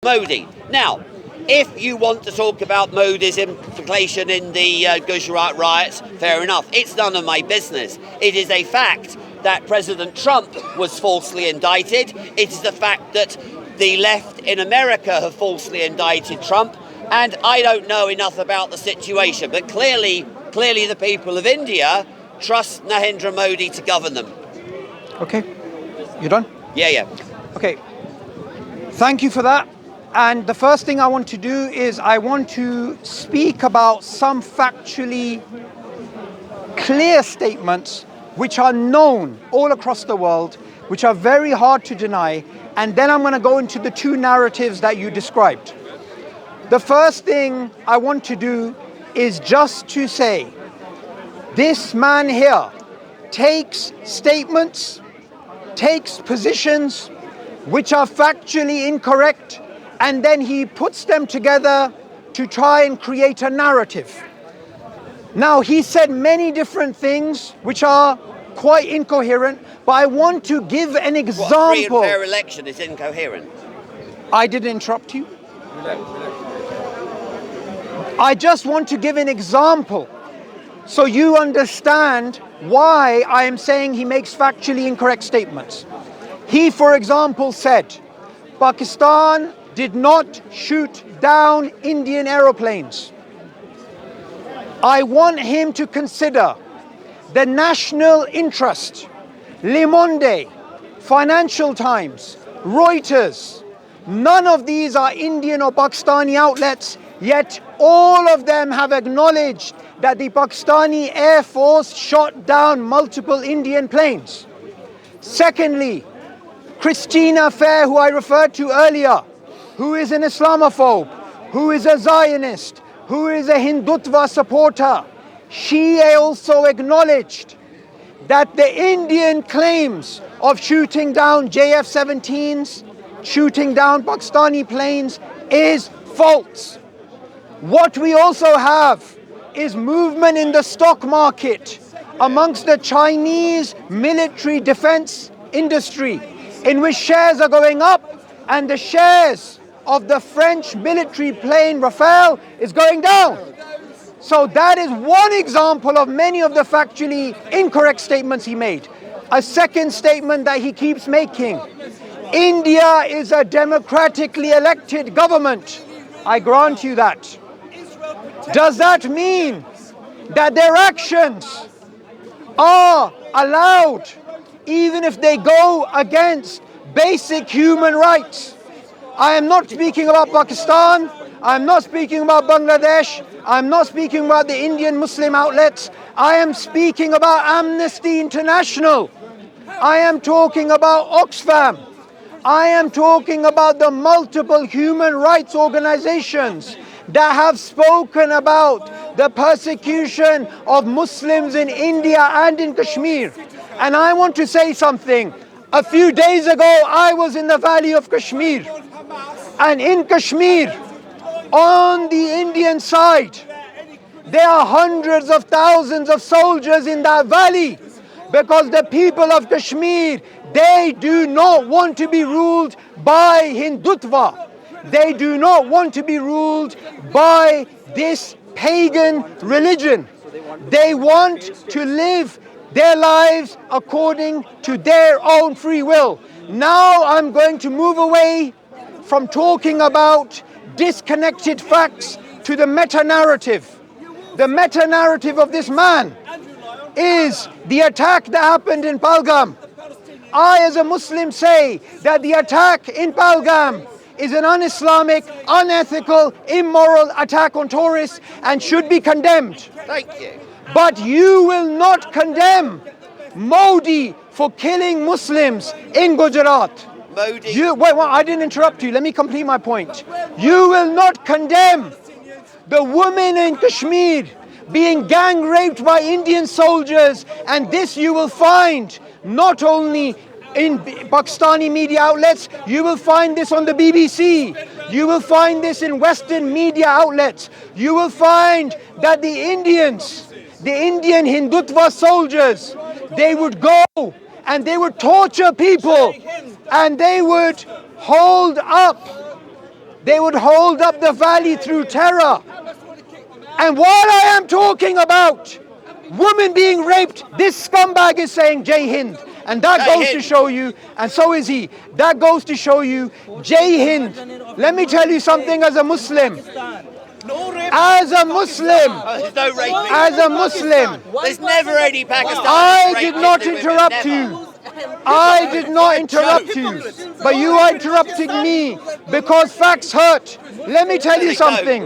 Modi. Now, if you want to talk about Modi's implication in the Gujarat riots, fair enough. It's none of my business. It is a fact that President Trump was falsely indicted. It is the fact that the left in America have falsely indicted Trump. And I don't know enough about the situation, but clearly the people of India trust Narendra Modi to govern them. Okay. You done? Yeah. Okay. Thank you for that. And the first thing I want to do is I want to speak about some factually clear statements which are known all across the world, which are very hard to deny. And then I'm going to go into the two narratives that you described. The first thing I want to do is just to say, this man here takes statements, takes positions which are factually incorrect, and then he puts them together to try and create a narrative. Now, he said many different things which are quite incoherent, but I want to give an example. What, free and fair election is incoherent? I didn't interrupt you. I just want to give an example so you understand why I am saying he makes factually incorrect statements. He, for example, said, Pakistan did not shoot down Indian aeroplanes. I want him to consider the national interest. Le Monde, Financial Times, Reuters, none of these are Indian or Pakistani outlets, yet all of them have acknowledged that the Pakistani Air Force shot down multiple Indian planes. Secondly, Christina Fair, who I referred to earlier, who is an Islamophobe, who is a Zionist, who is a Hindutva supporter, she also acknowledged that the Indian claims of shooting down JF-17s, shooting down Pakistani planes, is false. What we also have is movement in the stock market amongst the Chinese military defense industry, in which shares are going up and the shares of the French military plane Rafale is going down. So that is one example of many of the factually incorrect statements he made. A second statement that he keeps making: India is a democratically elected government. I grant you that. Does that mean that their actions are allowed even if they go against basic human rights? I am not speaking about Pakistan, I'm not speaking about Bangladesh, I'm not speaking about the Indian Muslim outlets, I am speaking about Amnesty International, I am talking about Oxfam, I am talking about the multiple human rights organizations that have spoken about the persecution of Muslims in India and in Kashmir. And I want to say something. A few days ago, I was in the valley of Kashmir. And in Kashmir, on the Indian side, there are hundreds of thousands of soldiers in that valley, because the people of Kashmir, they do not want to be ruled by Hindutva. They do not want to be ruled by this pagan religion. They want to live their lives according to their own free will. Now I'm going to move away from talking about disconnected facts to the meta-narrative. The meta-narrative of this man is the attack that happened in Pahalgam. I, as a Muslim, say that the attack in Pahalgam is an un-Islamic, unethical, immoral attack on tourists and should be condemned. Thank you. But you will not condemn Modi for killing Muslims in Gujarat. Modi. Wait, I didn't interrupt you. Let me complete my point. You will not condemn the women in Kashmir being gang raped by Indian soldiers, and this you will find not only in Pakistani media outlets, you will find this on the BBC, you will find this in Western media outlets, you will find that the Indian Hindutva soldiers, they would go and they would torture people and they would hold up They would hold up the valley through terror. And while I am talking about women being raped, this scumbag is saying Jai Hind. And that goes to show you, and so is he, that goes to show you, Jai Hind. Let me tell you something as a Muslim. As a Muslim, there's never any Pakistani. I did not interrupt you. I did not interrupt you, but you are interrupting me because facts hurt. Let me tell you something.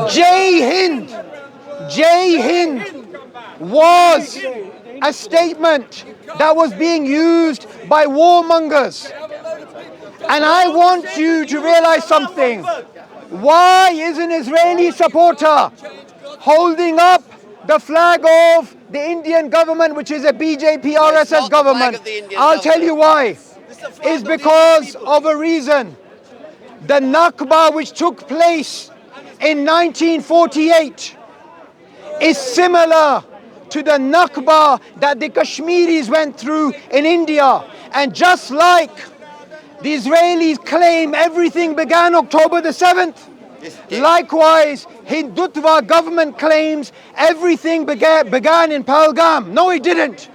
Jai Hind was a statement that was being used by warmongers. And I want you to realize something. Why is an Israeli supporter holding up the flag of the Indian government, which is a BJP RSS government? I'll tell you why. It's because of a reason. The Nakba, which took place in 1948, is similar to the Nakba that the Kashmiris went through in India. And just like the Israelis claim everything began October the 7th, likewise, Hindutva government claims everything began in Pahalgam. No, it didn't.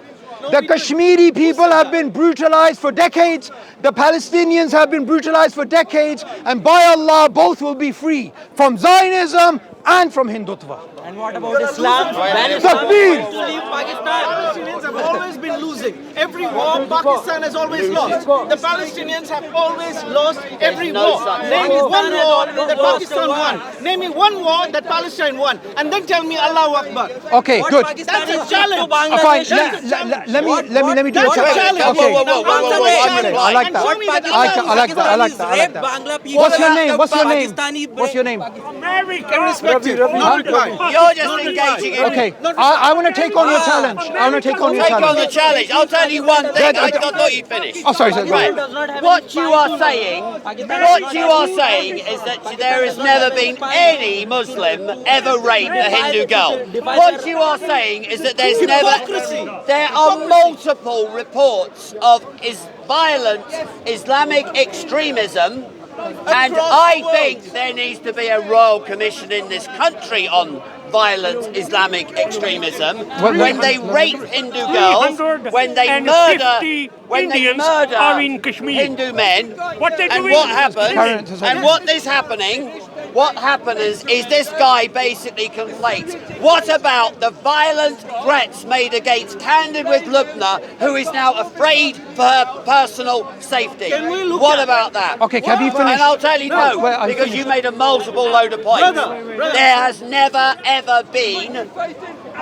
The Kashmiri people have been brutalized for decades. The Palestinians have been brutalized for decades. And by Allah, both will be free from Zionism and from Hindutva. And what about Islam? Takbir! To leave Pakistan. Palestinians have always been losing. Every war, Pakistan has always lost. The Palestinians have always lost every war. Name me one war that Pakistan won. Name me one war that Palestine won. And then tell me Allahu Akbar. Okay, good. That's a challenge. Fine. Let me do a challenge. Okay. I like that. What's your name? Very respected. Not reply. You're just engaging in. Okay, I want to take on your challenge. Take on the challenge. I'll tell you one thing. I thought you'd finish. Oh, sorry. Right. What you are saying is that there has never been any Muslim ever raped a Hindu girl. What you are saying is that there are multiple reports of violent Islamic extremism. And I think there needs to be a royal commission in this country on violent Islamic extremism. When they rape Hindu girls, when they murder Hindu men, and what happens? And what happens is this guy basically conflates. What about the violent threats made against Candid with Lubna, who is now afraid for her personal safety? What about that? Okay, have you finished? And I'll tell you no, because you made a multiple load of points. There has never ever been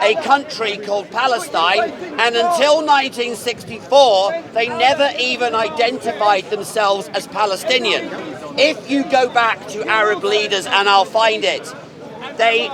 a country called Palestine, and until 1964 they never even identified themselves as Palestinian. If you go back to Arab leaders, and I'll find it, they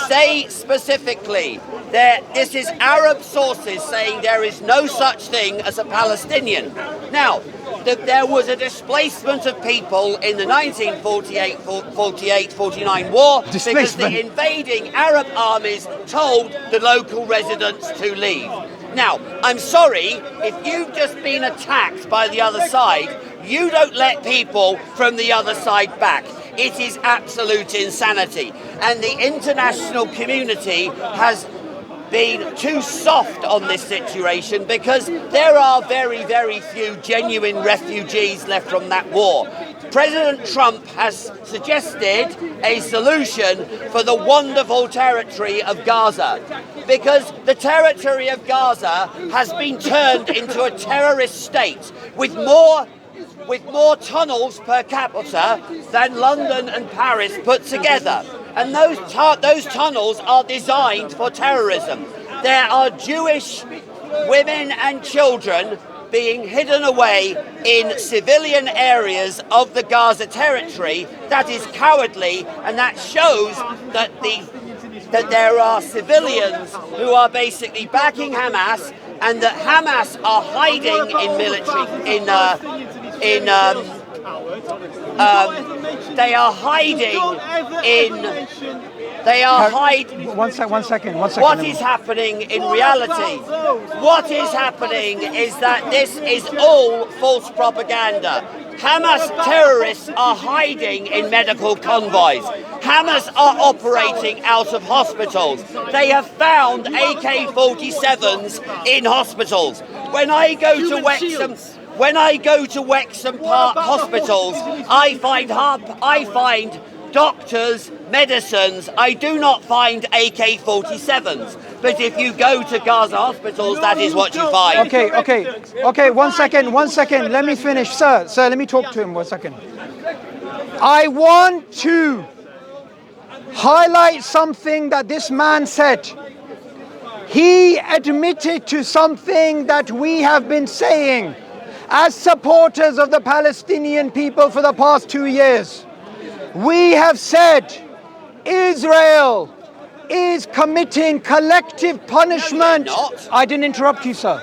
say specifically that this is Arab sources saying there is no such thing as a Palestinian. Now, there was a displacement of people in the 1948-49 war because the invading Arab armies told the local residents to leave. Now, I'm sorry, if you've just been attacked by the other side, you don't let people from the other side back. It is absolute insanity. And the international community has been too soft on this situation because there are very, very few genuine refugees left from that war. President Trump has suggested a solution for the wonderful territory of Gaza, because the territory of Gaza has been turned into a terrorist state with more tunnels per capita than London and Paris put together. And those tunnels are designed for terrorism. There are Jewish women and children being hidden away in civilian areas of the Gaza territory. That is cowardly, and that shows that there are civilians who are basically backing Hamas, and that Hamas are hiding in military One second. What is happening in reality? What is happening is that this is all false propaganda. Hamas terrorists are hiding in medical convoys. Hamas are operating out of hospitals. They have found AK-47s in hospitals. When I go to Wexham Park hospitals, I find doctors, medicines. I do not find AK-47s. But if you go to Gaza hospitals, that is what you find. Okay, one second. Let me finish, sir, let me talk to him 1 second. I want to highlight something that this man said. He admitted to something that we have been saying as supporters of the Palestinian people for the past 2 years. We have said Israel is committing collective punishment. Not. I didn't interrupt you, sir.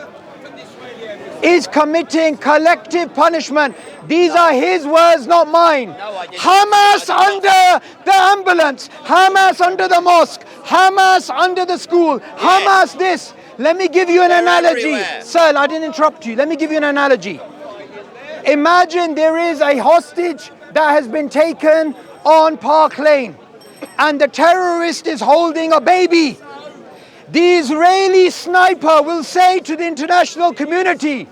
Is committing collective punishment. These are his words, not mine. No, I didn't. Hamas under the ambulance, Hamas under the mosque, Hamas under the school, Hamas this. Let me give you an analogy. Everywhere. Sir, I didn't interrupt you. Let me give you an analogy. Imagine there is a hostage that has been taken on Park Lane, and the terrorist is holding a baby. The Israeli sniper will say to the international community,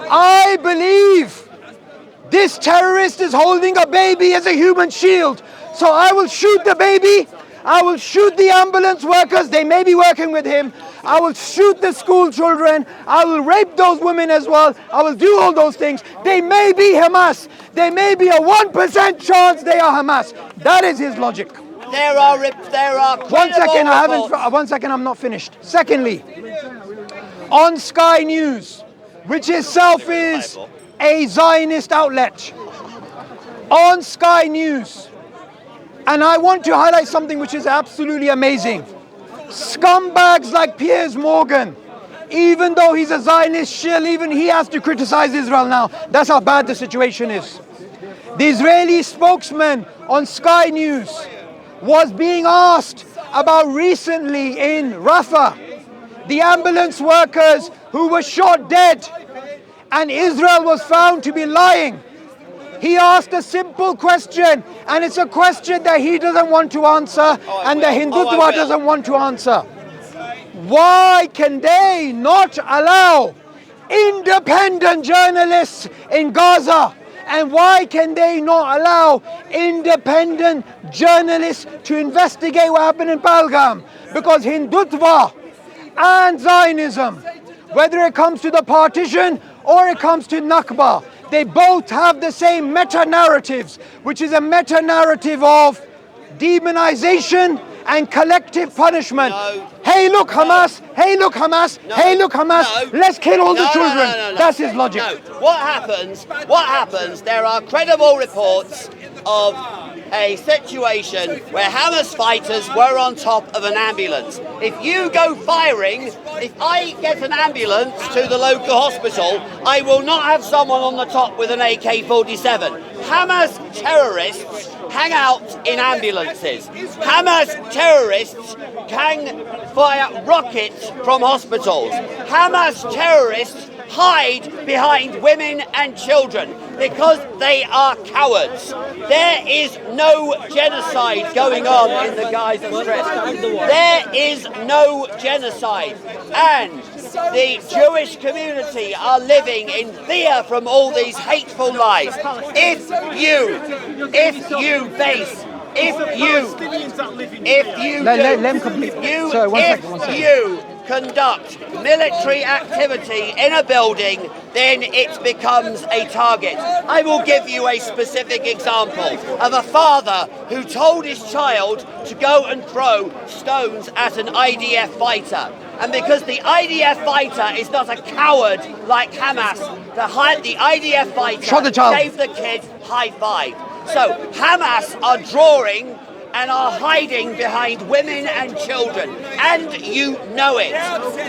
I believe this terrorist is holding a baby as a human shield, so I will shoot the baby, I will shoot the ambulance workers, they may be working with him, I will shoot the school children, I will rape those women as well, I will do all those things. They may be Hamas, there may be a 1% chance they are Hamas. That is his logic. There are 1 second, I'm not finished. Secondly, on Sky News, which itself is a Zionist outlet, on Sky News, and I want to highlight something which is absolutely amazing. Scumbags like Piers Morgan, even though he's a Zionist shill, even he has to criticize Israel now. That's how bad the situation is. The Israeli spokesman on Sky News was being asked about recently in Rafah, the ambulance workers who were shot dead, and Israel was found to be lying. He asked a simple question, and it's a question that he doesn't want to answer, and the Hindutva doesn't want to answer. Why can they not allow independent journalists in Gaza? And why can they not allow independent journalists to investigate what happened in Pahalgam? Because Hindutva and Zionism, whether it comes to the partition or it comes to Nakba, they both have the same meta-narratives, which is a meta-narrative of demonization and collective punishment. No. Hey, look, Hamas. Hey, look, Hamas. No. Hey, look, Hamas. No. Let's kill all the children. No. That's his logic. No. What happens, there are credible reports of a situation where Hamas fighters were on top of an ambulance. If you go firing, if I get an ambulance to the local hospital, I will not have someone on the top with an AK-47. Hamas terrorists hang out in ambulances. Hamas terrorists can fire rockets from hospitals. Hamas terrorists hide behind women and children because they are cowards. There is no genocide going on in the Gaza Strip. There is no genocide. And the Jewish community are living in fear from all these hateful lies. If you conduct military activity in a building, then it becomes a target. I will give you a specific example of a father who told his child to go and throw stones at an IDF fighter. And because the IDF fighter is not a coward like Hamas, the IDF fighter gave the kid high five. So Hamas are drawing and are hiding behind women and children, and you know it.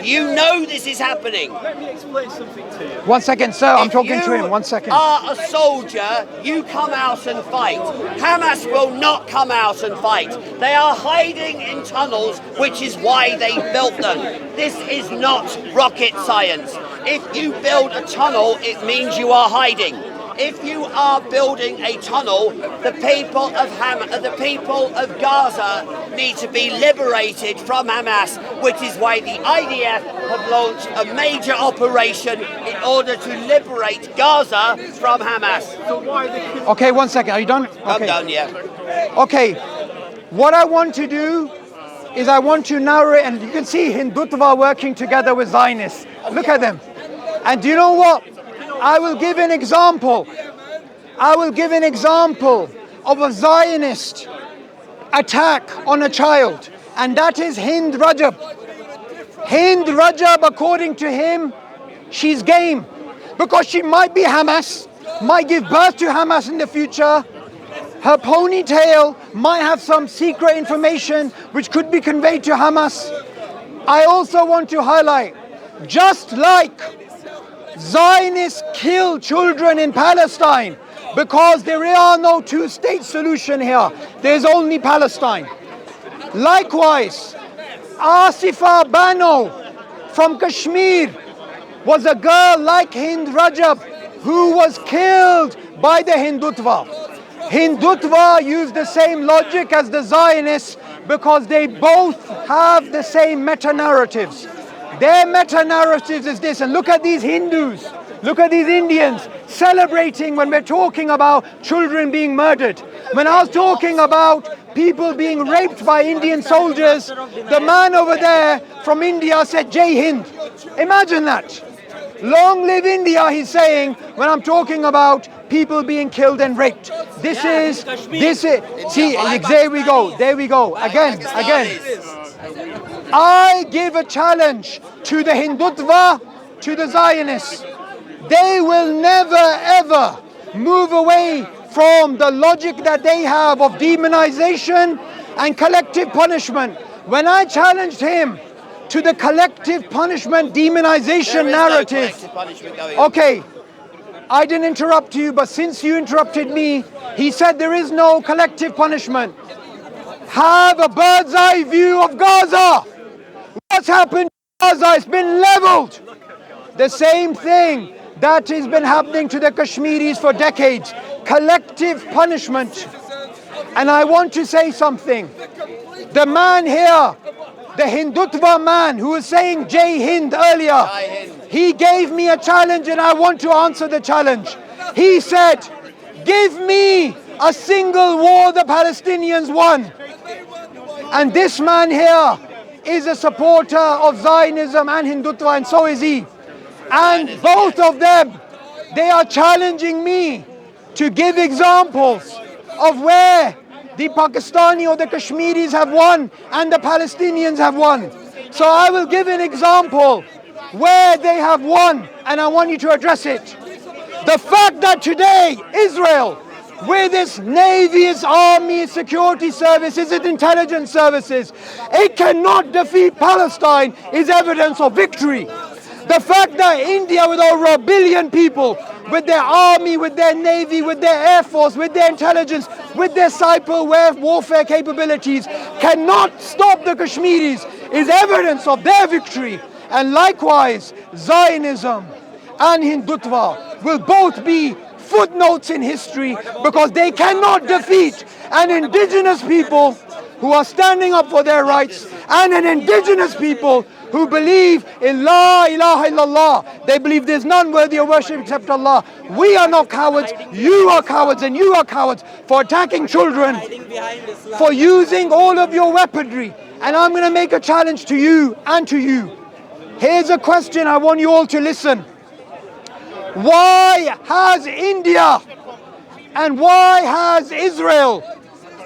You know this is happening. Let me explain something to you. 1 second, sir, I'm talking to him. 1 second. If you are a soldier, you come out and fight. Hamas will not come out and fight. They are hiding in tunnels, which is why they built them. This is not rocket science. If you build a tunnel, it means you are hiding. If you are building a tunnel, the people of Gaza need to be liberated from Hamas, which is why the IDF have launched a major operation in order to liberate Gaza from Hamas. Okay, 1 second. Are you done? I'm Okay. done, yeah. Okay. What I want to do is I want to narrate, and you can see Hindutva working together with Zionists. Look at them. And do you know what? I will give an example. I will give an example of a Zionist attack on a child, and that is Hind Rajab. Hind Rajab, according to him, she's game because she might be Hamas, might give birth to Hamas in the future. Her ponytail might have some secret information which could be conveyed to Hamas. I also want to highlight, just like Zionists kill children in Palestine because there are no two-state solution here, there's only Palestine. Likewise, Asifa Bano from Kashmir was a girl like Hind Rajab who was killed by the Hindutva. Hindutva use the same logic as the Zionists because they both have the same meta-narratives. Their meta-narratives is this, and look at these Hindus, look at these Indians celebrating when we're talking about children being murdered. When I was talking about people being raped by Indian soldiers, the man over there from India said, Jai Hind. Imagine that. Long live India, he's saying, when I'm talking about people being killed and raped. This is, see, there we go, again. I give a challenge to the Hindutva, to the Zionists. They will never ever move away from the logic that they have of demonization and collective punishment. When I challenged him to the collective punishment demonization narrative, okay, I didn't interrupt you, but since you interrupted me, he said there is no collective punishment. Have a bird's eye view of Gaza. What's happened to Gaza? It's been leveled. The same thing that has been happening to the Kashmiris for decades. Collective punishment. And I want to say something. The man here, the Hindutva man who was saying Jai Hind earlier, he gave me a challenge and I want to answer the challenge. He said, give me a single war the Palestinians won. And this man here is a supporter of Zionism and Hindutva, and so is he. And both of them, they are challenging me to give examples of where the Pakistani or the Kashmiris have won and the Palestinians have won. So I will give an example where they have won, and I want you to address it. The fact that today Israel, with its navy, its army, its security services, its intelligence services, it cannot defeat Palestine is evidence of victory. The fact that India, with over 1 billion people, with their army, with their navy, with their air force, with their intelligence, with their cyber warfare capabilities, cannot stop the Kashmiris is evidence of their victory. And likewise, Zionism and Hindutva will both be footnotes in history because they cannot defeat an indigenous people who are standing up for their rights and an indigenous people who believe in La ilaha illallah. They believe there's none worthy of worship except Allah. We are not cowards, you are cowards, and you are cowards for attacking children, for using all of your weaponry. And I'm going to make a challenge to you and to you. Here's a question, I want you all to listen. Why has India and why has Israel,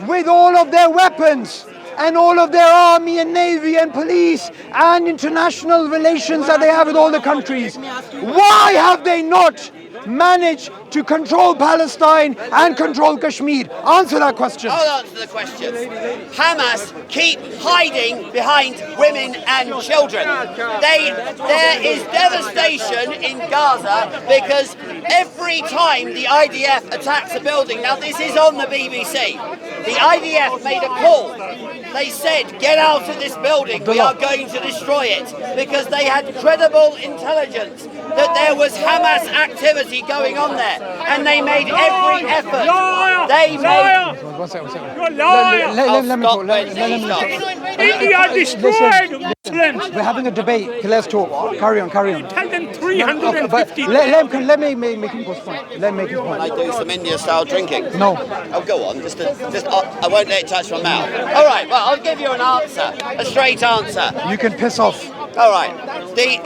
with all of their weapons and all of their army and navy and police and international relations that they have with all the countries, why have they not managed to control Palestine and control Kashmir? Answer that question. I'll answer the question. Hamas keep hiding behind women and children. There is devastation in Gaza because every time the IDF attacks a building, now this is on the BBC, the IDF made a call. They said, get out of this building, we are going to destroy it, because they had credible intelligence that there was Hamas activity going on there, and they made every effort. They made. One second. You're a liar. Let me Stop talk. when Let he me stops. talk. India destroyed Muslims. We're having a debate. Let's talk. Carry on. Tell them 350. Let me make him go point. Let me make his I point. do some India-style drinking. No. Oh, go on. I won't let it touch my mouth. All right. Well, I'll give you an answer, a straight answer. You can piss off. All right. The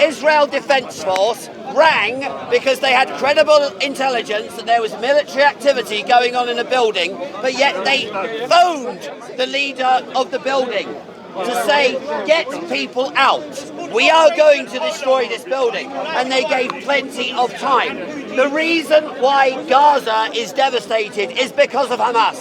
Israel Defense Force rang because they had credible intelligence that there was military activity going on in a building, but yet they phoned the leader of the building to say, get people out. We are going to destroy this building. And they gave plenty of time. The reason why Gaza is devastated is because of Hamas.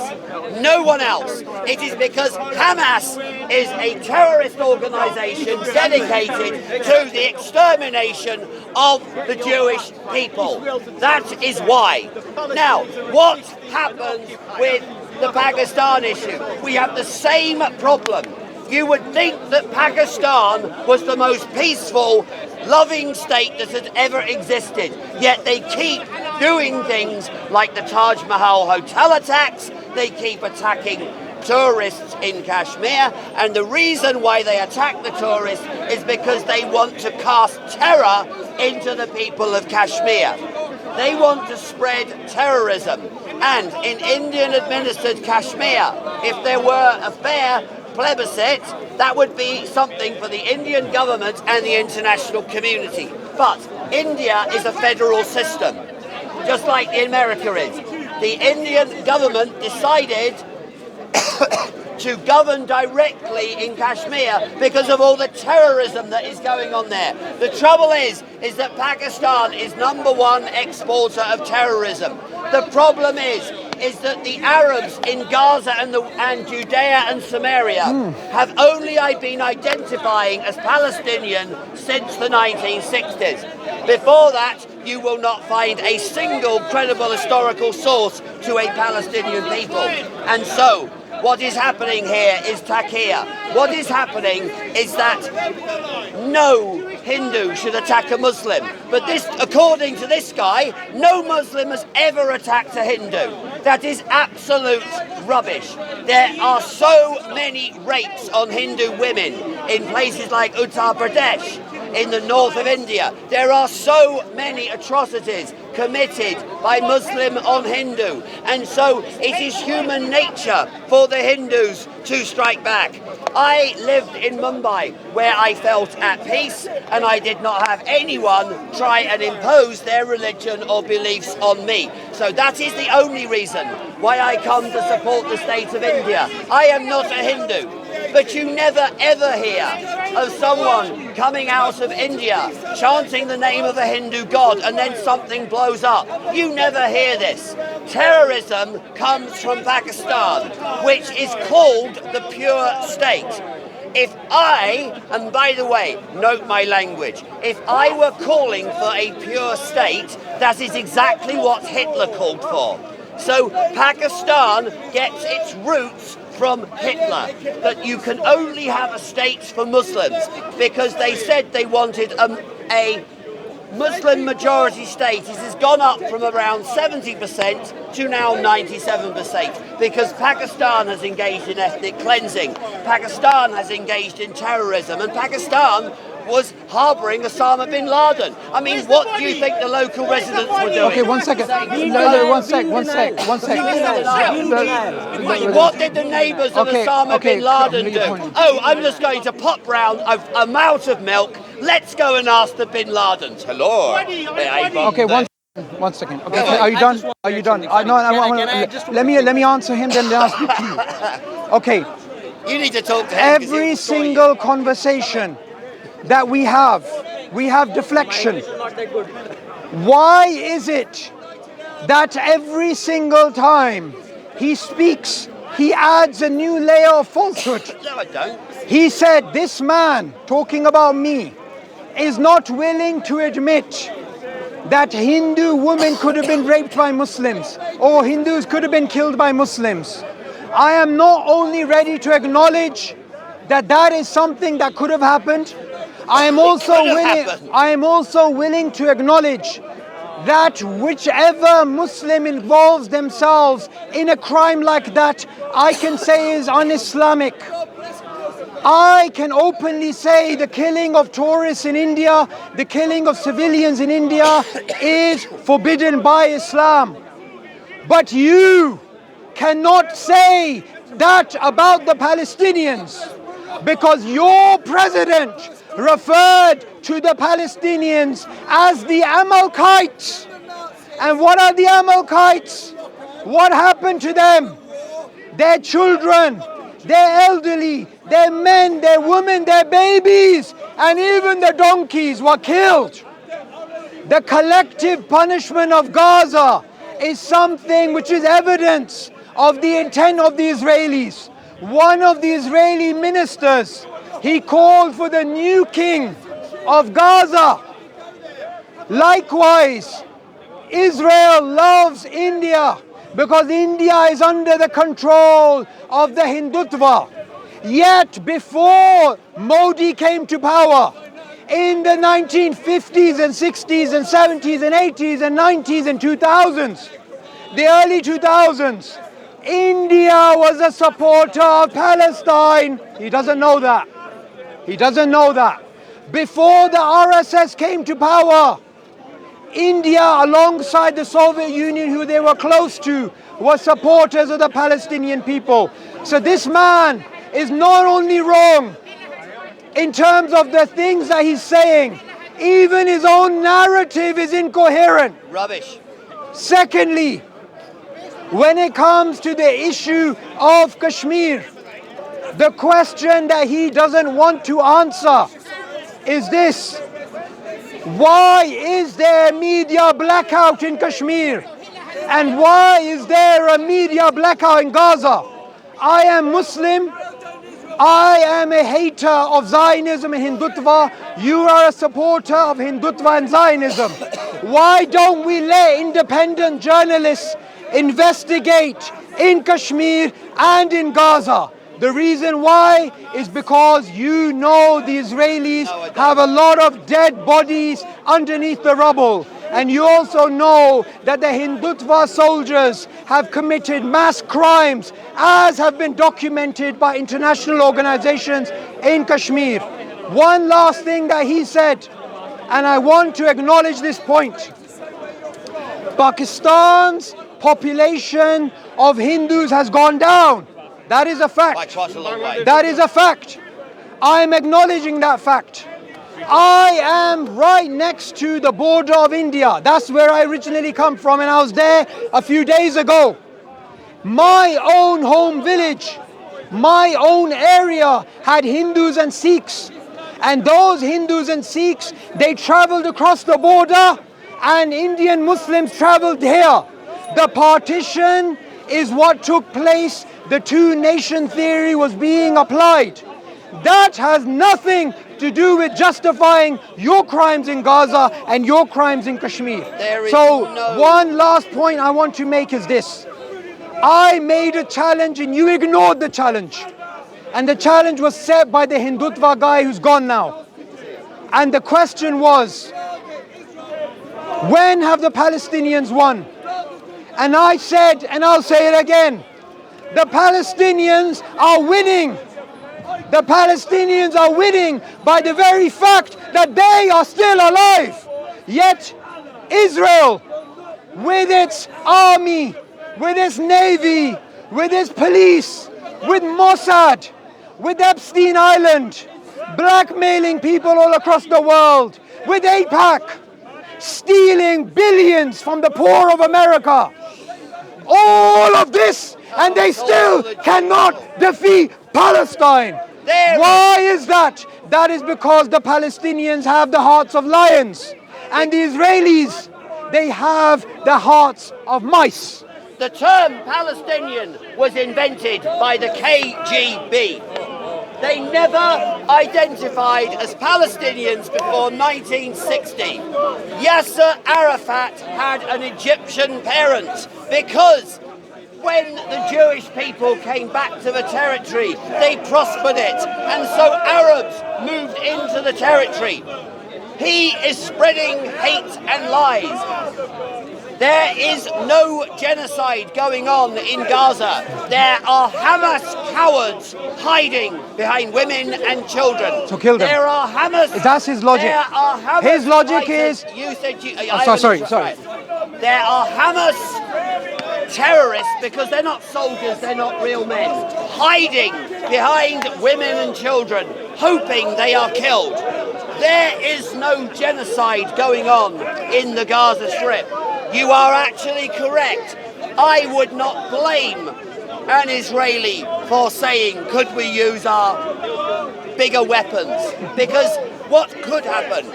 No one else. It is because Hamas is a terrorist organization dedicated to the extermination of the Jewish people. That is why. Now, what happens with the Pakistan issue? We have the same problem. You would think that Pakistan was the most peaceful, loving state that had ever existed. Yet they keep doing things like the Taj Mahal hotel attacks. They keep attacking tourists in Kashmir. And the reason why they attack the tourists is because they want to cast terror into the people of Kashmir. They want to spread terrorism. And in Indian-administered Kashmir, if there were a fair plebiscite, that would be something for the Indian government and the international community. But India is a federal system, just like America is. The Indian government decided to govern directly in Kashmir because of all the terrorism that is going on there. The trouble is that Pakistan is #1 exporter of terrorism. The problem is that the Arabs in Gaza and Judea and Samaria have only been identifying as Palestinian since the 1960s. Before that, you will not find a single credible historical source to a Palestinian people. And so, what is happening here is taqiyya. What is happening is that no Hindu should attack a Muslim. But this, according to this guy, no Muslim has ever attacked a Hindu. That is absolute rubbish. There are so many rapes on Hindu women in places like Uttar Pradesh, in the north of India. There are so many atrocities committed by Muslim on Hindu. And so it is human nature for the Hindus to strike back. I lived in Mumbai where I felt at peace and I did not have anyone try and impose their religion or beliefs on me. So that is the only reason why I come to support the state of India. I am not a Hindu. But you never ever hear of someone coming out of India chanting the name of a Hindu god and then something blows up. You never hear this. Terrorism comes from Pakistan, which is called the pure state. If I, and by the way, note my language, if I were calling for a pure state, that is exactly what Hitler called for. So Pakistan gets its roots from Hitler, that you can only have a state for Muslims because they said they wanted a Muslim majority state. It has gone up from around 70% to now 97% because Pakistan has engaged in ethnic cleansing, Pakistan has engaged in terrorism, and Pakistan was harbouring Osama bin Laden. I mean, what do you think the local residents were doing? Okay, one second. One sec. What did the neighbours of Osama bin Laden do? Oh, I'm just going to pop round a mouth of milk. Let's go and ask the bin Ladens. Hello. Okay, one second. Okay, are you done? Are you done? Let me answer him, then I'll speak to you. Okay. You need to talk to him. Every single conversation that we have deflection. Why is it that every single time he speaks, he adds a new layer of falsehood? No, I don't. He said, this man, talking about me, is not willing to admit that Hindu women could have been raped by Muslims or Hindus could have been killed by Muslims. I am not only ready to acknowledge that that is something that could have happened, I am also couldn't willing. happen. I am also willing to acknowledge that whichever Muslim involves themselves in a crime like that, I can say is un-Islamic. I can openly say the killing of tourists in India, the killing of civilians in India is forbidden by Islam. But you cannot say that about the Palestinians, because your president referred to the Palestinians as the Amalekites. And what are the Amalekites? What happened to them? Their children, their elderly, their men, their women, their babies, and even the donkeys were killed. The collective punishment of Gaza is something which is evidence of the intent of the Israelis. One of the Israeli ministers, he called for the new king of Gaza. Likewise, Israel loves India because India is under the control of the Hindutva. Yet before Modi came to power, in the 1950s and 60s and 70s and 80s and 90s and 2000s, the early 2000s, India was a supporter of Palestine. He doesn't know that. He doesn't know that. Before the RSS came to power, India, alongside the Soviet Union, who they were close to, were supporters of the Palestinian people. So this man is not only wrong in terms of the things that he's saying, even his own narrative is incoherent. Rubbish. Secondly, when it comes to the issue of Kashmir, the question that he doesn't want to answer is this: why is there media blackout in Kashmir? And why is there a media blackout in Gaza? I am Muslim. I am a hater of Zionism and Hindutva. You are a supporter of Hindutva and Zionism. Why don't we let independent journalists investigate in Kashmir and in Gaza? The reason why is because you know the Israelis have a lot of dead bodies underneath the rubble. And you also know that the Hindutva soldiers have committed mass crimes, as have been documented by international organizations in Kashmir. One last thing that he said, and I want to acknowledge this point. Pakistan's population of Hindus has gone down. That is a fact. By quite a long way. That is a fact. I am acknowledging that fact. I am right next to the border of India. That's where I originally come from, and I was there a few days ago. My own home village, my own area had Hindus and Sikhs. And those Hindus and Sikhs, they traveled across the border, and Indian Muslims traveled here. The partition is what took place. The two-nation theory was being applied. That has nothing to do with justifying your crimes in Gaza and your crimes in Kashmir. One last point I want to make is this. I made a challenge and you ignored the challenge. And the challenge was set by the Hindutva guy who's gone now. And the question was, when have the Palestinians won? And I said, and I'll say it again, the Palestinians are winning. The Palestinians are winning by the very fact that they are still alive. Yet Israel, with its army, with its navy, with its police, with Mossad, with Epstein Island, blackmailing people all across the world, with AIPAC, stealing billions from the poor of America. All of this, and they still cannot defeat Palestine. Why is that? That is because the Palestinians have the hearts of lions, and the Israelis, they have the hearts of mice. The term Palestinian was invented by the KGB. They never identified as Palestinians before 1960. Yasser Arafat had an Egyptian parent because when the Jewish people came back to the territory, they prospered it, and so Arabs moved into the territory. He is spreading hate and lies. There is no genocide going on in Gaza. There are Hamas cowards hiding behind women and children. So kill them. There are Hamas. That's his logic. There are Hamas His logic fighters. is. You said you. Sorry. There are Hamas terrorists, because they're not soldiers, they're not real men, hiding behind women and children, hoping they are killed. There is no genocide going on in the Gaza Strip. You are actually correct. I would not blame an Israeli for saying, could we use our bigger weapons? Because what could happen?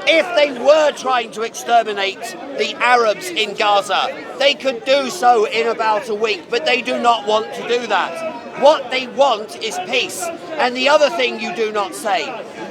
If they were trying to exterminate the Arabs in Gaza, they could do so in about a week, but they do not want to do that. What they want is peace. And the other thing you do not say,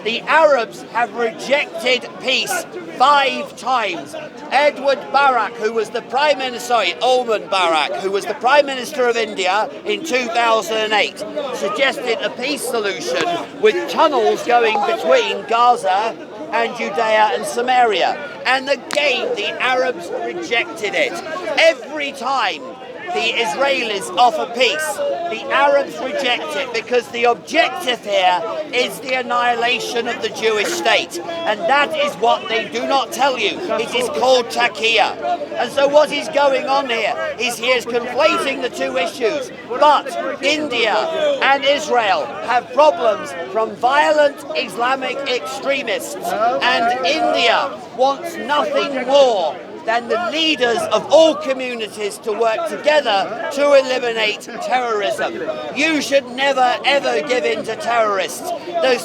the Arabs have rejected peace 5 times. Edward Barak, who was the Prime Minister, Ulman Barak, who was the Prime Minister of India in 2008, suggested a peace solution with tunnels going between Gaza and Judea and Samaria. And again, the Arabs rejected it. Every time the Israelis offer peace, the Arabs reject it, because the objective here is the annihilation of the Jewish state. And that is what they do not tell you. It is called taqiyya. And so what is going on here is he is conflating the two issues. But India and Israel have problems from violent Islamic extremists. And India wants nothing more than the leaders of all communities to work together to eliminate terrorism. You should never ever give in to terrorists. The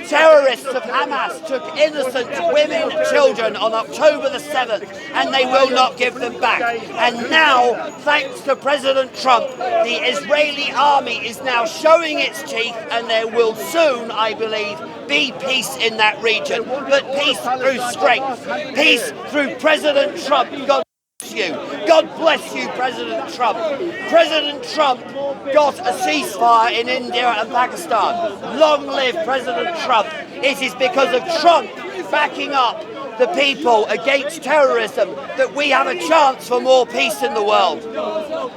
terrorists of Hamas took innocent women and children on October the 7th, and they will not give them back. And now, thanks to President Trump, the Israeli army is now showing its teeth, and there will soon, I believe, be peace in that region. But peace through strength. Peace through President Trump. God bless you. God bless you, President Trump. President Trump got a ceasefire in India and Pakistan. Long live President Trump. It is because of Trump backing up the people against terrorism that we have a chance for more peace in the world.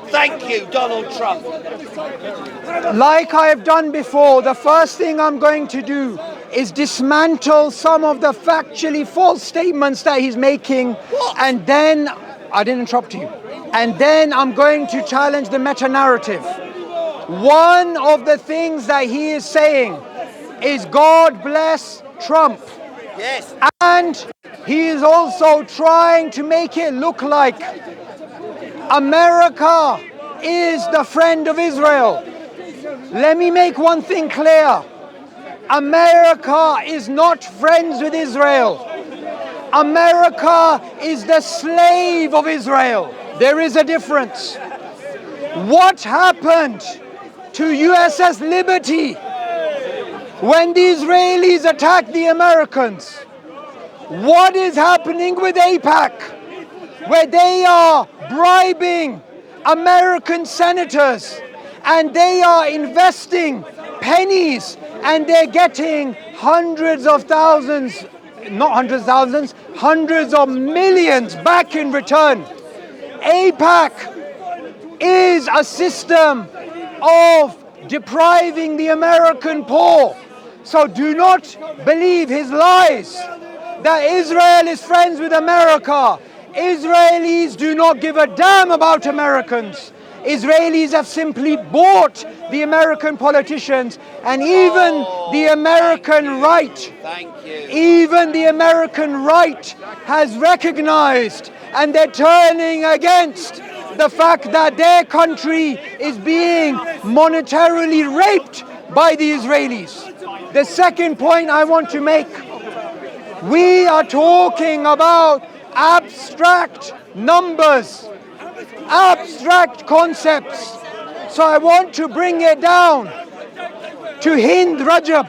Thank you, Donald Trump. Like I have done before, the first thing I'm going to do is dismantle some of the factually false statements that he's making. And then, I didn't interrupt you. And then I'm going to challenge the meta-narrative. One of the things that he is saying is God bless Trump. Yes. And he is also trying to make it look like America is the friend of Israel. Let me make one thing clear. America is not friends with Israel. America is the slave of Israel. There is a difference. What happened to USS Liberty when the Israelis attacked the Americans? What is happening with AIPAC, where they are bribing American senators and they are investing pennies and they're getting hundreds of thousands, not hundreds of thousands, hundreds of millions back in return? AIPAC is a system of depriving the American poor. So do not believe his lies that Israel is friends with America. Israelis do not give a damn about Americans. Israelis have simply bought the American politicians, and even the American right, even the American right has recognized, and they're turning against the fact that their country is being monetarily raped by the Israelis. The second point I want to make, we are talking about abstract numbers, abstract concepts. So I want to bring it down to Hind Rajab.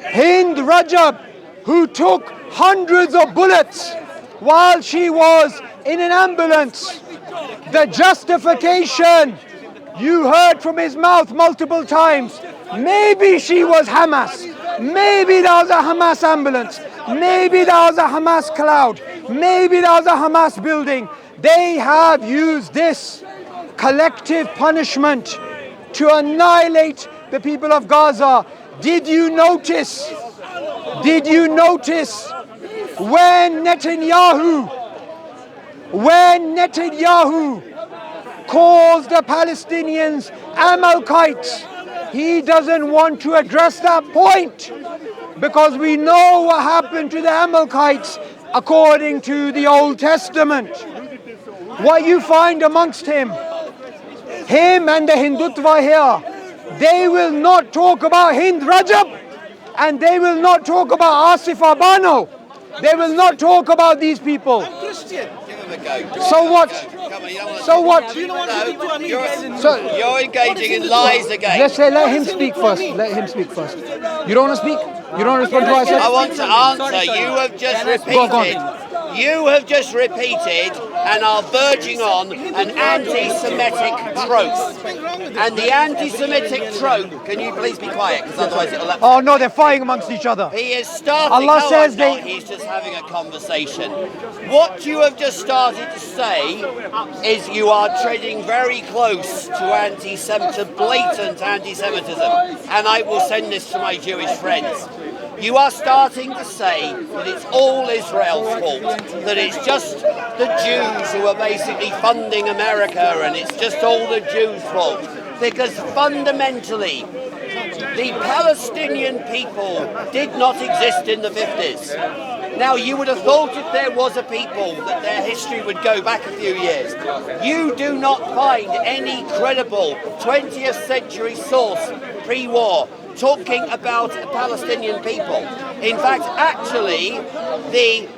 Hind Rajab, who took hundreds of bullets while she was in an ambulance The justification you heard from his mouth multiple times. Maybe she was Hamas. Maybe there was a Hamas ambulance. Maybe there was a Hamas cloud. Maybe there was a Hamas building. They have used this collective punishment to annihilate the people of Gaza. Did you notice when Netanyahu calls the Palestinians Amalekites, he doesn't want to address that point, because we know what happened to the Amalekites according to the Old Testament. What you find amongst him and the Hindutva here, they will not talk about Hind Rajab, and they will not talk about Asif Abano. They will not talk about these people. I'm Christian. So what? So what? You're engaging in lies again. Let's say let him speak first. Let him speak first. You don't want to speak? You don't want to respond to what I said? I want to answer. You have just repeated. You have just repeated and are verging on an anti-Semitic trope. And the anti-Semitic trope, can you please be quiet, because otherwise it'll... Oh no, they're fighting amongst each other. He is starting... Allah says he's just having a conversation. What you have just started to say is you are treading very close to blatant anti-Semitism. And I will send this to my Jewish friends. You are starting to say that it's all Israel's fault, that it's just the Jews who are basically funding America, and it's just all the Jews' fault. Because fundamentally, the Palestinian people did not exist in the 50s. Now, you would have thought if there was a people that their history would go back a few years. You do not find any credible 20th century source pre-war talking about Palestinian people. In fact, actually, the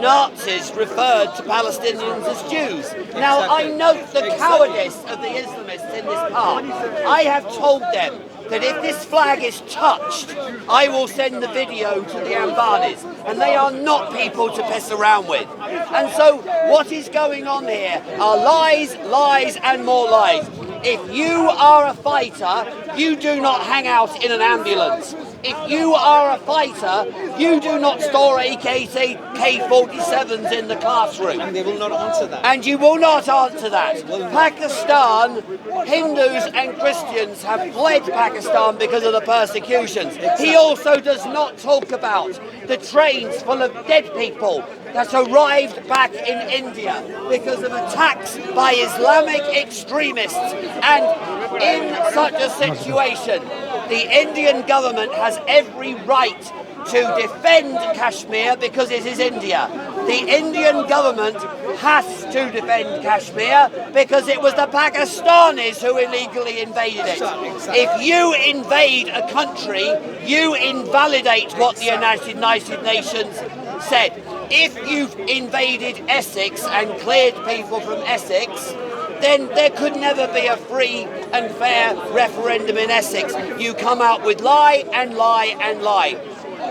Nazis referred to Palestinians as Jews. Now, I note the cowardice of the Islamists in this part. I have told them that if this flag is touched, I will send the video to the Ambanis, and they are not people to piss around with. And so what is going on here are lies, lies, and more lies. If you are a fighter, you do not hang out in an ambulance. If you are a fighter, you do not store AK-47s in the classroom. And they will not answer that. And you will not answer that. Pakistan, Hindus and Christians have fled Pakistan because of the persecutions. He also does not talk about the trains full of dead people that arrived back in India because of attacks by Islamic extremists. And in such a situation, the Indian government has every right to defend Kashmir because it is India. The Indian government has to defend Kashmir because it was the Pakistanis who illegally invaded it. If you invade a country, you invalidate what the United Nations said. If you've invaded Essex and cleared people from Essex, then there could never be a free and fair referendum in Essex. You come out with lie and lie and lie.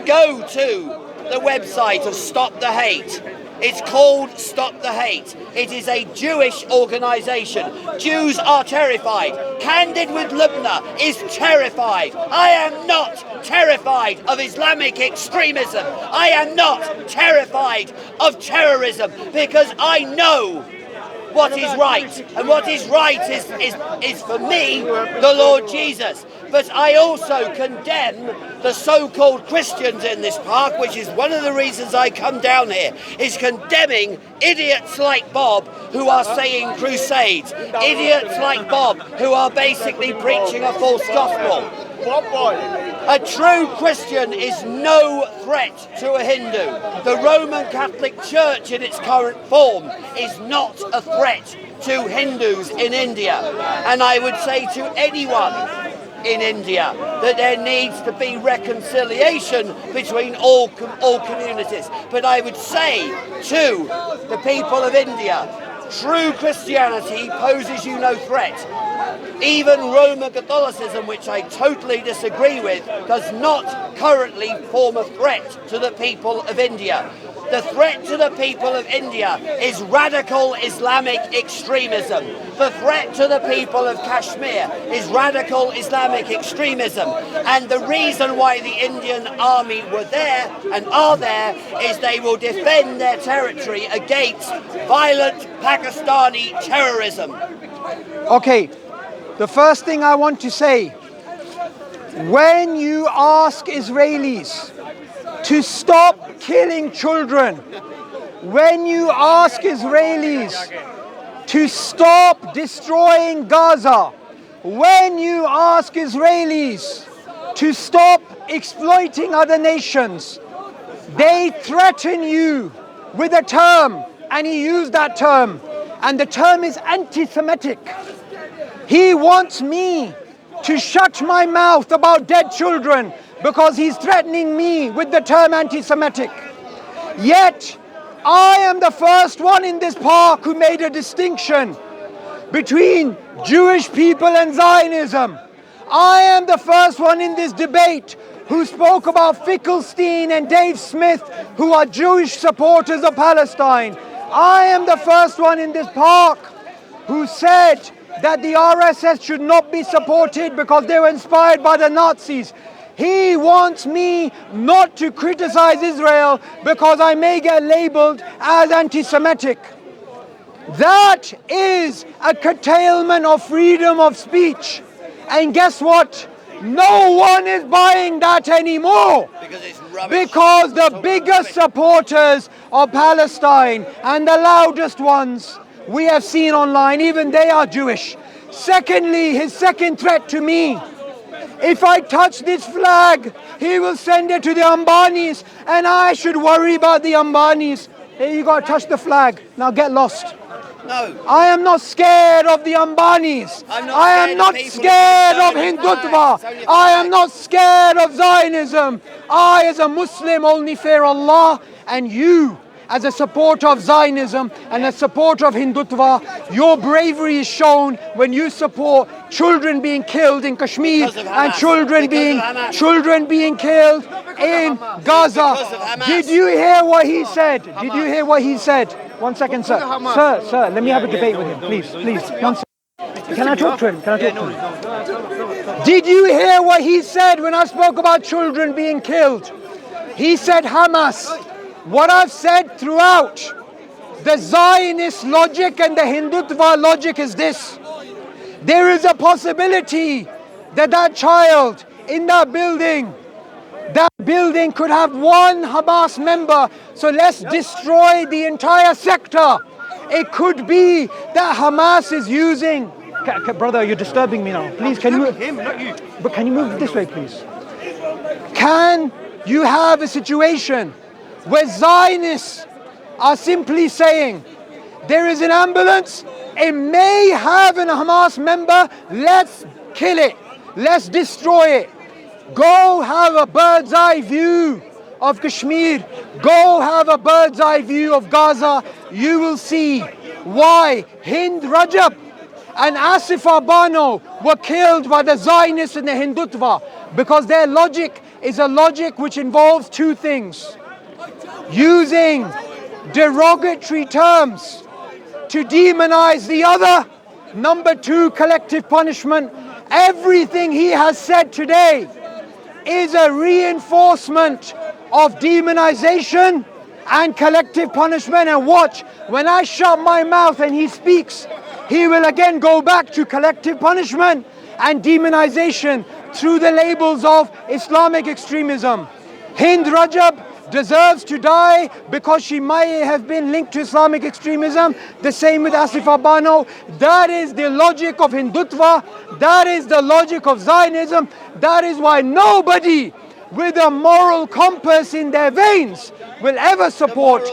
Go to the website of Stop the Hate. It's called Stop the Hate. It is a Jewish organisation. Jews are terrified. Candid with Lubna is terrified. I am not terrified of Islamic extremism. I am not terrified of terrorism because I know what is right. And what is right is for me, the Lord Jesus. But I also condemn the so-called Christians in this park, which is one of the reasons I come down here, is condemning idiots like Bob who are saying crusades, idiots like Bob who are basically preaching a false gospel. A true Christian is no threat to a Hindu. The Roman Catholic Church in its current form is not a threat to Hindus in India. And I would say to anyone in India that there needs to be reconciliation between all communities. But I would say to the people of India, true Christianity poses you no threat. Even Roman Catholicism, which I totally disagree with, does not currently form a threat to the people of India. The threat to the people of India is radical Islamic extremism. The threat to the people of Kashmir is radical Islamic extremism. And the reason why the Indian army were there and are there is they will defend their territory against violent Pakistani terrorism. Okay, the first thing I want to say, when you ask Israelis to stop killing children, when you ask Israelis to stop destroying Gaza, when you ask Israelis to stop exploiting other nations, they threaten you with a term, and he used that term, and the term is anti-Semitic. He wants me to shut my mouth about dead children because he's threatening me with the term anti-Semitic. Yet, I am the first one in this park who made a distinction between Jewish people and Zionism. I am the first one in this debate who spoke about Finkelstein and Dave Smith, who are Jewish supporters of Palestine. I am the first one in this park who said that the RSS should not be supported because they were inspired by the Nazis. He wants me not to criticize Israel because I may get labeled as anti-Semitic. That is a curtailment of freedom of speech. And guess what? No one is buying that anymore. Because it's rubbish. Because the biggest supporters of Palestine and the loudest ones we have seen online, even they are Jewish. Secondly, his second threat to me, if I touch this flag, he will send it to the Ambanis, and I should worry about the Ambanis. Hey, you got to touch the flag. Now get lost. No. I am not scared of the Ambanis. I am not scared of Hindutva. I am not scared of Zionism. I, as a Muslim, only fear Allah, and you, as a supporter of Zionism and a supporter of Hindutva, your bravery is shown when you support children being killed in Kashmir and children being killed in Gaza. Did you hear what he said? Did you hear what he said? 1 second, sir. Sir, let me have a debate with him, please. 1 second. Can I talk to him? Did you hear what he said when I spoke about children being killed? He said Hamas. What I've said throughout, the Zionist logic and the Hindutva logic is this. There is a possibility that that child in that building could have one Hamas member, so let's destroy the entire sector. It could be that Hamas is using... Brother, you're disturbing me now. Please, can you move? Him, not you. But can you move this way, please? Can you have a situation where Zionists are simply saying, there is an ambulance, it may have a Hamas member, let's kill it, let's destroy it. Go have a bird's eye view of Kashmir, go have a bird's eye view of Gaza. You will see why Hind Rajab and Asif Abano were killed by the Zionists and the Hindutva, because their logic is a logic which involves two things: using derogatory terms to demonize the other. Number two, collective punishment. Everything he has said today is a reinforcement of demonization and collective punishment. And watch, when I shut my mouth and he speaks, he will again go back to collective punishment and demonization through the labels of Islamic extremism. Hind Rajab deserves to die because she might have been linked to Islamic extremism. The same with Asif Abano. That is the logic of Hindutva. That is the logic of Zionism. That is why nobody with a moral compass in their veins will ever support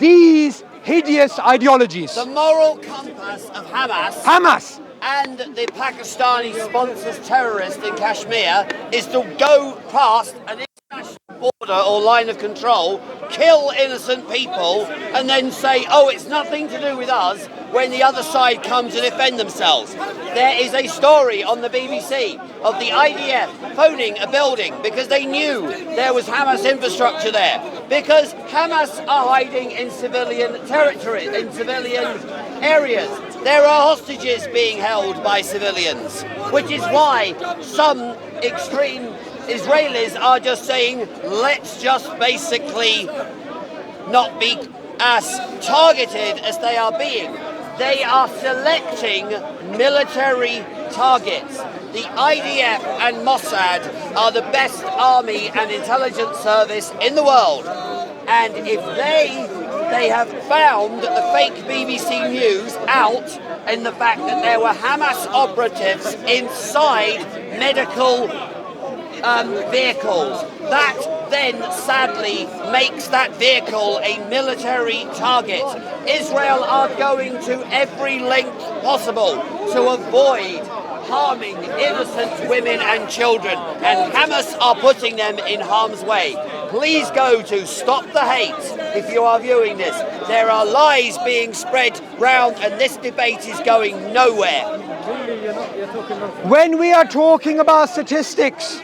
these hideous ideologies. The moral compass of Hamas and the Pakistani sponsors terrorists in Kashmir is to go past an international international border or line of control, kill innocent people, and then say, oh, it's nothing to do with us, when the other side come to defend themselves. There is a story on the BBC of the IDF phoning a building because they knew there was Hamas infrastructure there, because Hamas are hiding in civilian territory, in civilian areas. There are hostages being held by civilians, which is why some extreme Israelis are just saying, let's just basically not be as targeted as they are being. They are selecting military targets. The IDF and Mossad are the best army and intelligence service in the world. And if they have found the fake BBC News out in the fact that there were Hamas operatives inside medical vehicles. That then sadly makes that vehicle a military target. Israel are going to every length possible to avoid harming innocent women and children, and Hamas are putting them in harm's way. Please go to Stop the Hate if you are viewing this. There are lies being spread round and this debate is going nowhere. When we are talking about statistics,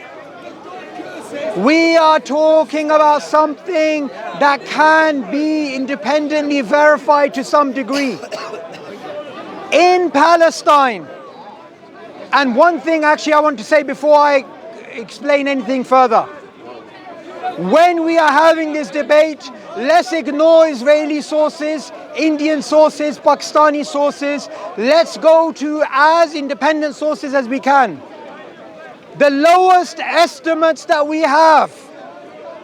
we are talking about something that can be independently verified to some degree. In Palestine, and one thing actually I want to say before I explain anything further. When we are having this debate, let's ignore Israeli sources, Indian sources, Pakistani sources. Let's go to as independent sources as we can. The lowest estimates that we have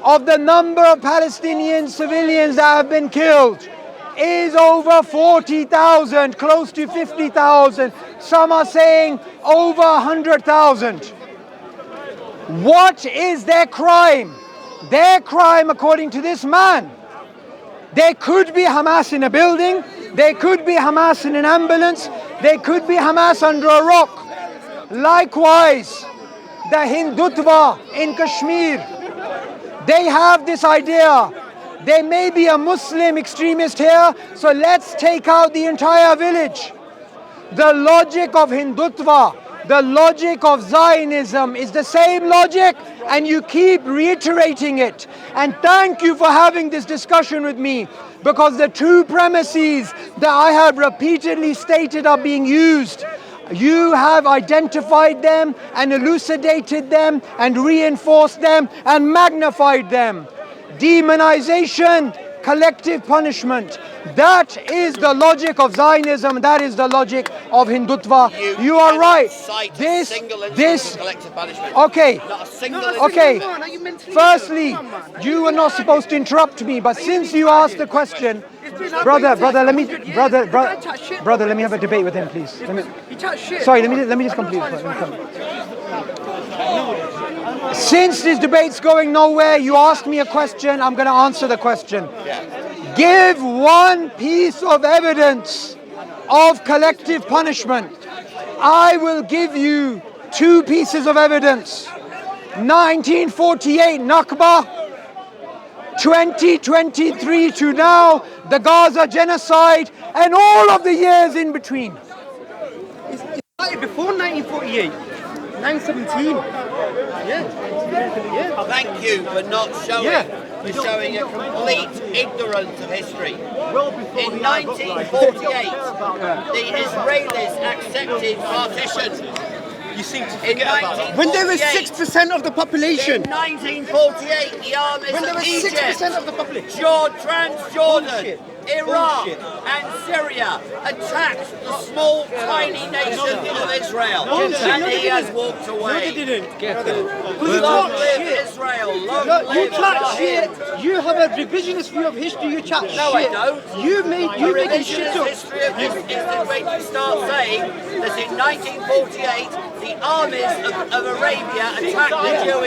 of the number of Palestinian civilians that have been killed is over 40,000, close to 50,000. Some are saying over 100,000. What is their crime? Their crime, according to this man, there could be Hamas in a building, there could be Hamas in an ambulance, there could be Hamas under a rock. Likewise, the Hindutva in Kashmir, they have this idea. There may be a Muslim extremist here, so let's take out the entire village. The logic of Hindutva, the logic of Zionism is the same logic, and you keep reiterating it. And thank you for having this discussion with me, because the two premises that I have repeatedly stated are being used. You have identified them and elucidated them and reinforced them and magnified them. Demonization, collective punishment. That is the logic of Zionism. That is the logic of Hindutva. You are right. This. Collective punishment. Okay. Not a single Okay. Firstly, you were not supposed to interrupt me, but since you asked the question, brother, let me have a debate with him, please. Sorry, let me just complete. Since this debate's going nowhere, you asked me a question, I'm going to answer the question. Give one piece of evidence of collective punishment. I will give you two pieces of evidence. 1948 Nakba, 2023 to now, the Gaza genocide, and all of the years in between. It started before 1948. 917. Thank you for not showing, for showing a complete ignorance of history. In 1948, the Israelis accepted partition. You seem to forget about it. When there was 6% of the population. In 1948, the armies when there of was Egypt, 6% of the population. Transjordan, Iraq and Syria attacked the small, tiny nation of Israel. And he has walked away. No, they didn't. Long live Israel. Long live You chat Israel. shit. You have a revisionist view of history. You chat shit. No, I don't. You make shit Revisionist up. history of history is when you start saying that in 1948 the armies of Arabia attacked the Jewish